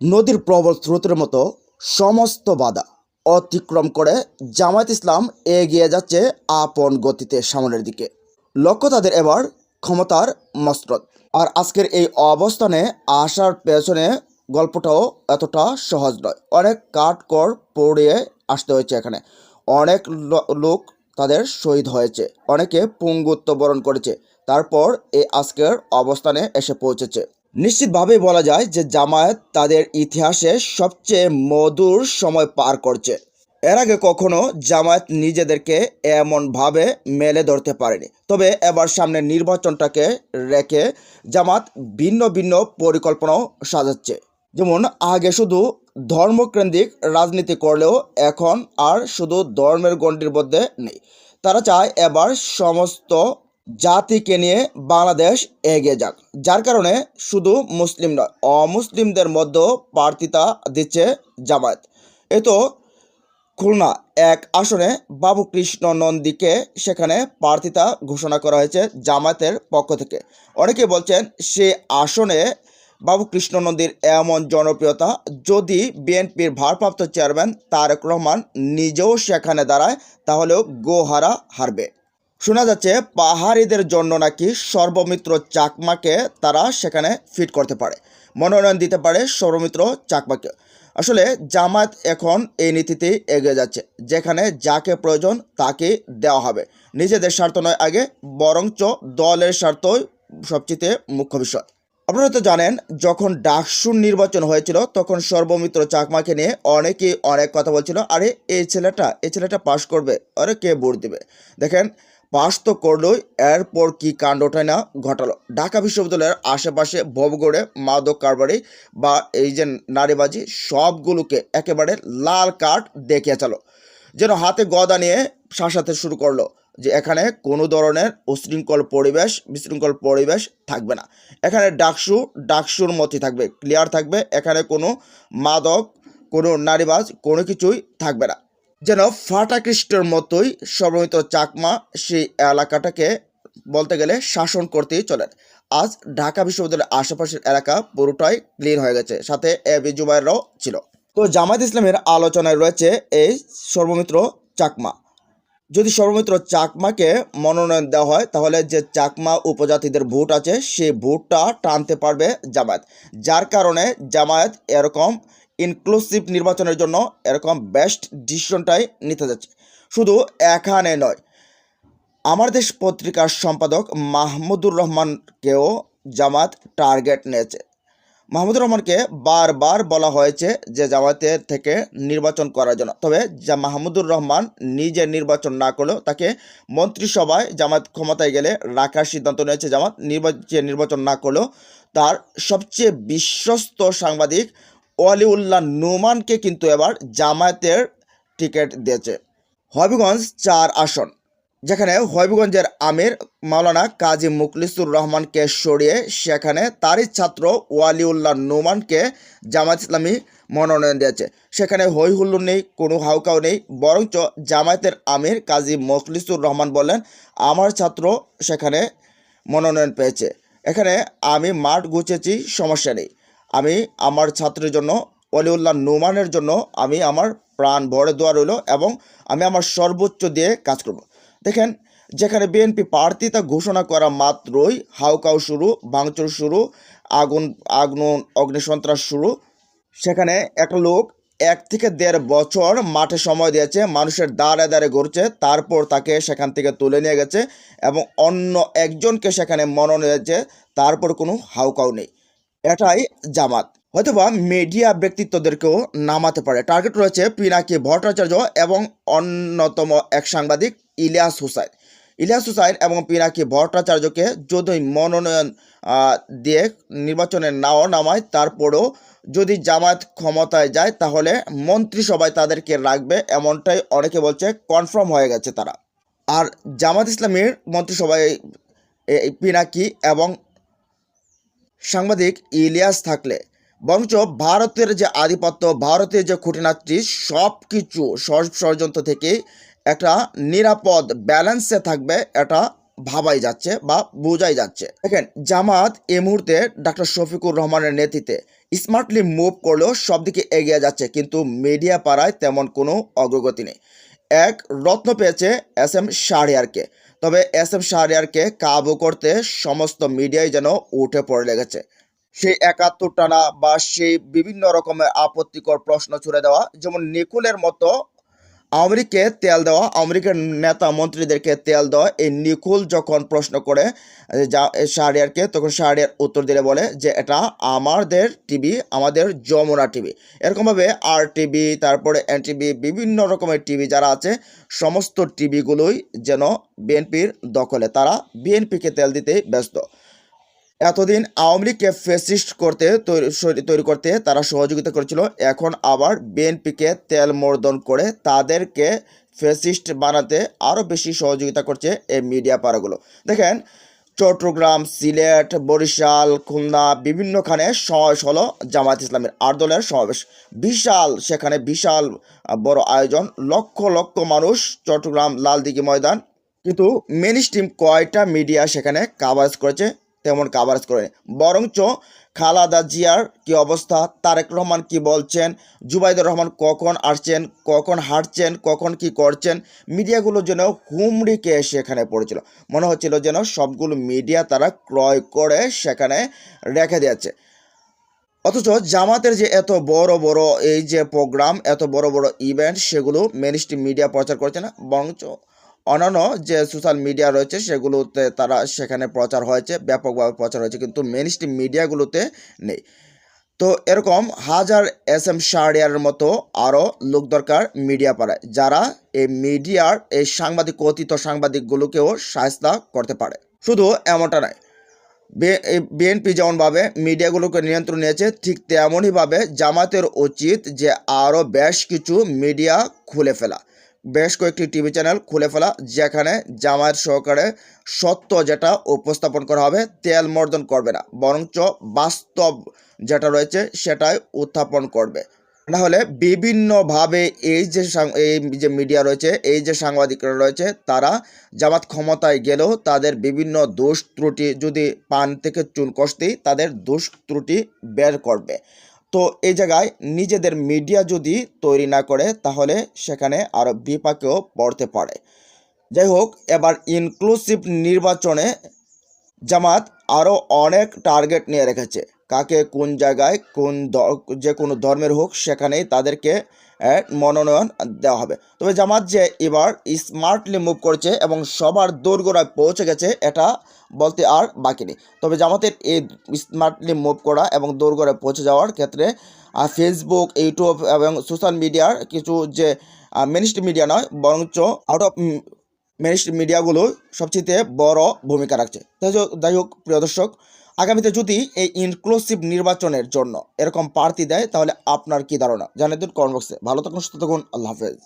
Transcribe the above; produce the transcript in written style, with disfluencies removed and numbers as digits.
নদীর প্রবল স্রোতের মতো সমস্ত বাধা অতিক্রম করে জামায়াত ইসলাম এগিয়ে যাচ্ছে আপন গতিতে সামনের দিকে। লক্ষ্য তাদের এবার ক্ষমতার মসনদ। আর আজকের এই অবস্থানে আসার পেছনে গল্পটাও এতটা সহজ নয়। অনেক কাঠকড় পড়িয়ে আসতে হয়েছে এখানে। অনেক লোক তাদের শহীদ হয়েছে, অনেকে পঙ্গুত্ব বরণ করেছে, তারপর এই আজকের অবস্থানে এসে পৌঁছেছে। নিশ্চিতভাবেই বলা যায় যে জামায়াত তাদের ইতিহাসে সবচেয়ে মধুর সময় পার করছে। এর আগে কখনো জামায়াত নিজেদেরকে এমনভাবে মেলে ধরতে পারেনি। তবে এবার সামনে নির্বাচনটাকে রেখে জামাত ভিন্ন ভিন্ন পরিকল্পনাও সাজাচ্ছে। যেমন আগে শুধু ধর্মকেন্দ্রিক রাজনীতি করলেও এখন আর শুধু ধর্মের গণ্ডির মধ্যে নেই। তারা চায় এবার সমস্ত জাতিকে নিয়ে বাংলাদেশ এগিয়ে যাক, যার কারণে শুধু মুসলিম নয়, অমুসলিমদের মধ্যেও প্রার্থিতা দিচ্ছে জামায়াত। এ তো খুলনা এক আসনে বাবু কৃষ্ণ নন্দীকে সেখানে প্রার্থিতা ঘোষণা করা হয়েছে জামায়াতের পক্ষ থেকে। অনেকে বলছেন সে আসনে বাবু কৃষ্ণ নন্দীর এমন জনপ্রিয়তা, যদি বিএনপির ভারপ্রাপ্ত চেয়ারম্যান তারেক রহমান নিজেও সেখানে দাঁড়ায় তাহলেও গোহারা হারবে। শোনা যাচ্ছে পাহাড়িদের জন্য নাকি সর্বমিত্র চাকমাকে তারা সেখানে ফিট করতে পারে, মনোনয়ন দিতে পারে সর্বমিত্র চাকমাকে। আসলে জামায়াত এখন এই নীতিতেই এগিয়ে যাচ্ছে, যেখানে যাকে প্রয়োজন তাকে দেওয়া হবে। নিজেদের স্বার্থ নয় আগে, বরঞ্চ দলের স্বার্থই সবচেয়ে মুখ্য বিষয়। আপনারা তো জানেন, যখন ডাকসুর নির্বাচন হয়েছিল তখন সর্বমিত্র চাকমাকে নিয়ে অনেকেই অনেক কথা বলছিল, আরে এই ছেলেটা পাশ করবে, আরে কে ভোট দিবে। দেখেন, পাস তো করলোই, এরপর কি কাণ্ডটাই না ঘটালো। ঢাকা বিশ্ববিদ্যালয়ের আশেপাশে ভবগড়ে মাদক কারবারি বা এই যে নারীবাজি সবগুলোকে একেবারে লাল কার্ড দেখিয়ে চালো, যেন হাতে গদা নিয়ে শাসাতে শুরু করলো যে এখানে কোনো ধরনের বিশৃঙ্খল পরিবেশ থাকবে না। এখানে ডাকসুর মতই থাকবে, ক্লিয়ার থাকবে, এখানে কোনো মাদক, কোনো নারীবাজ, কোনো কিছুই থাকবে না। যেন ফাটাকৃষ্টের মতোই সর্বমিত্র চাকমা সেই এলাকাটাকে বলতে গেলে শাসন করতেই চলেন। আজ ঢাকা বিশ্ববিদ্যালয়ের আশেপাশের এলাকা পুরোটাই ক্লিন হয়ে গেছে, সাথে এবি জুবাইররাও ছিল। তো জামায়াত ইসলামের আলোচনায় রয়েছে এই সর্বমিত্র চাকমা। যদি সর্বমিত্র চাকমাকে মনোনয়ন দেওয়া হয় তাহলে যে চাকমা উপজাতিদের ভোট আছে সেই ভোটটা টানতে পারবে জামায়াত, যার কারণে জামায়াত এরকম ইনক্লুসিভ নির্বাচনের জন্য এরকম বেস্ট ডিসিশনটাই নিতে যাচ্ছে। শুধু এখানে নয়, আমার দেশ পত্রিকার সম্পাদক মাহমুদুর রহমানকেও জামায়াত টার্গেট নিয়েছে। মাহমুদুর রহমানকে বারবার বলা হয়েছে যে জামায়াতের থেকে নির্বাচন করার জন্য, তবে মাহমুদুর রহমান নিজে নির্বাচন না করলেও তাকে মন্ত্রিসভায় জামায়াত ক্ষমতায় গেলে রাখার সিদ্ধান্ত নিয়েছে জামায়াত। নির্বাচন না করলেও তার সবচেয়ে বিশ্বস্ত সাংবাদিক ওয়ালিউল্লাহ নোমানকে কিন্তু এবার জামায়াতের টিকিট দিয়েছে। হবিগঞ্জ 4 আসন, যেখানে হবিগঞ্জের আমির মাওলানা কাজী মুখলিসুর রহমানকে সরিয়ে সেখানে তারই ছাত্র ওয়ালিউল্লাহ নোমানকে জামায়াত ইসলামী মনোনয়ন দিয়েছে। সেখানে হই হুল্লোড় নেই, কোনো হাউকাউ নেই, বরঞ্চ জামায়াতের আমির কাজী মুখলিসুর রহমান বললেন আমার ছাত্র সেখানে মনোনয়ন পেয়েছে, এখানে আমি মাঠ গুছেছি, সমস্যা নেই। আমি আমার ছাত্রের জন্য, ওয়ালিউল্লাহ নোমানের জন্য আমি আমার প্রাণ ভরে দোয়া রইল এবং আমি আমার সর্বোচ্চ দিয়ে কাজ করব। দেখেন, যেখানে বিএনপি প্রার্থিতা ঘোষণা করা মাত্রই হাউকাউ শুরু, ভাঙচুর শুরু, অগ্নিসন্ত্রাস শুরু, সেখানে একটা লোক 1 থেকে 1.5 বছর মাঠে সময় দিয়েছে, মানুষের দ্বারে দ্বারে ঘুরছে, তারপর তাকে সেখান থেকে তুলে নিয়ে গেছে এবং অন্য একজনকে সেখানে মনোনয়ন দিয়েছে, তারপর কোনো হাউকাউ নেই। এটাই জামাত। হয়তোবা মিডিয়া ব্যক্তিত্বদেরকেও নামাতে পারে। টার্গেট রয়েছে পিনাকি ভট্টাচার্য এবং অন্যতম এক সাংবাদিক ইলিয়াস হুসাইন এবং পিনাকি ভট্টাচার্যকে যদি মনোনয়ন দিয়ে নির্বাচনে নাও নামায়, তারপরেও যদি জামায়াত ক্ষমতায় যায় তাহলে মন্ত্রিসভায় তাদেরকে রাখবে, এমনটাই অনেকে বলছে, কনফার্ম হয়ে গেছে তারা। আর জামায়াত ইসলামীর মন্ত্রিসভায় পিনাকি এবং সাংবাদিক ইলিয়াস থাকলে বরঞ্চ ভারতের যে আধিপত্য, ভারতের যে খুঁটিনাটি সব কিছু ষড়যন্ত্র থেকে একটা নিরাপদ ব্যালেন্সে থাকবে, এটা ভাবাই যাচ্ছে বা বোঝাই যাচ্ছে। দেখেন, জামাত এই মুহূর্তে ডক্টর শফিকুর রহমানের নেতৃত্বে স্মার্টলি মুভ করলেও সব দিকে এগিয়ে যাচ্ছে, কিন্তু মিডিয়া পাড়ায় তেমন কোনো অগ্রগতি নেই। এক রত্ন পেয়েছে এস এম শাহরিয়ারকে, তবে এস এম শাহরিয়ারকে কাবু করতে সমস্ত মিডিয়ায় যেন উঠে পড়ে লেগেছে। সেই ৭১ টানা বা সেই বিভিন্ন রকমের আপত্তিকর প্রশ্ন ছুড়ে দেওয়া, যেমন নিকুলের মতো আওয়ামী লীগকে তেল দেওয়া, আওয়ামী লীগের নেতা মন্ত্রীদেরকে তেল দেওয়া। এই নিকুল যখন প্রশ্ন করে শাহরিয়ারকে, তখন শাহরিয়ার উত্তর দিলে বলে যে এটা আমাদের টিভি, আমাদের যমুনা টিভি। এরকমভাবে আর টিভি, তারপরে এনটিভি, বিভিন্ন রকমের টিভি যারা আছে সমস্ত টিভিগুলোই যেন বিএনপির দখলে, তারা বিএনপিকে তেল দিতেই ব্যস্ত। এতদিন আওয়ামী লীগকে ফ্যাসিস্ট করতে তৈরি করতে তারা সহযোগিতা করেছিল, এখন আবার বিএনপিকে তেল মর্দন করে তাদেরকে ফ্যাসিস্ট বানাতে আরও বেশি সহযোগিতা করছে এই মিডিয়া পাড়াগুলো। দেখেন, চট্টগ্রাম, সিলেট, বরিশাল, খুলনা বিভিন্নখানে সমাবেশ হলো জামায়াত ইসলামের ৮ দলের সমাবেশ। বিশাল, সেখানে বিশাল বড় আয়োজন, লক্ষ লক্ষ মানুষ, চট্টগ্রাম লালদিঘি ময়দান। কিন্তু মেন স্ট্রিম কয়টা মিডিয়া সেখানে কাভারেজ করেছে? তেমন কাভারেজ করেনি। বরঞ্চ খালেদা জিয়ার কি অবস্থা, তারেক রহমান কি বলছেন, জুবাইদুর রহমান কখন আসছেন, কখন হাঁটছেন, কখন কি করছেন, মিডিয়াগুলো যেন হুমড়িকে সেখানে পড়েছিল। মনে হচ্ছিল যেন সবগুলো মিডিয়া তারা ক্রয় করে সেখানে রেখে দিয়েছে। অথচ জামাতের যে এত বড় বড় এই যে প্রোগ্রাম, এত বড় বড় ইভেন্ট, সেগুলো মেন স্ট্রিম মিডিয়া প্রচার করছে না, বরঞ্চ অন্যান্য যে সোশ্যাল মিডিয়া রয়েছে সেগুলোতে তারা সেখানে প্রচার হয়েছে, ব্যাপকভাবে প্রচার হয়েছে, কিন্তু মেন স্ট্রিম মিডিয়াগুলোতে নেই। তো এরকম হাজার এস এম শাহরিয়ারের মতো আরও লোক দরকার মিডিয়া পাড়ায়, যারা এই মিডিয়ার এই সাংবাদিক, কথিত সাংবাদিকগুলোকেও শায়েস্তা করতে পারে। শুধু এমনটা নয়, বিএনপি যেমনভাবে মিডিয়াগুলোকে নিয়ন্ত্রণ নিয়েছে, ঠিক তেমনইভাবে জামাতের উচিত যে আরও বেশ কিছু মিডিয়া খুলে ফেলা, বেশ কয়েকটি টিভি চ্যানেল খুলে ফেলা, যেখানে জামায়াত সহকারে সত্য যেটা উপস্থাপন করা হবে, তেল মর্দন করবে না, বরঞ্চ বাস্তব যেটা রয়েছে সেটাই উত্থাপন করবে। না হলে বিভিন্নভাবে এই যে মিডিয়া রয়েছে, এই যে সাংবাদিকরা রয়েছে, তারা জামাত ক্ষমতায় গেলেও তাদের বিভিন্ন দোষ ত্রুটি, যদি পান থেকে চুন কষতেই তাদের দোষ ত্রুটি বের করবে। তো এই জায়গায় নিজেদের মিডিয়া যদি তৈরি না করে, তাহলে সেখানে আরও বিপাকেও পড়তে পারে। যাই হোক, এবার ইনক্লুসিভ নির্বাচনে জামাত আরও অনেক টার্গেট নিয়ে রেখেছে। কাকে কোন জায়গায়, যে কোনো ধর্মের হোক, সেখানেই তাদেরকে মনোনয়ন দেওয়া হবে। তবে জামাত যে এবার স্মার্টলি মুভ করছে এবং সবার দোরগোড়ায় পৌঁছে গেছে, এটা বলতে আর বাকি নেই। তবে জামাতের এই স্মার্টলি মুভ করা এবং দোরগোড়ায় পৌঁছে যাওয়ার ক্ষেত্রে ফেসবুক, ইউটিউব এবং সোশ্যাল মিডিয়ার কিছু যে মেনস্ট্রিম মিডিয়া নয়, বরঞ্চ আউট অফ মেনস্ট্রিম মিডিয়াগুলো সবচেয়ে বড় ভূমিকা রাখছে। যাই হোক, প্রিয় দর্শক, আগামীতে যদি এই ইনক্লুসিভ নির্বাচনের জন্য এরকম প্রার্থী দেয়, তাহলে আপনার কি ধারণা জানিয়ে দিন কমেন্ট বক্সে। ভালো থাকুন, সুস্থ থাকুন, আল্লাহ হাফেজ।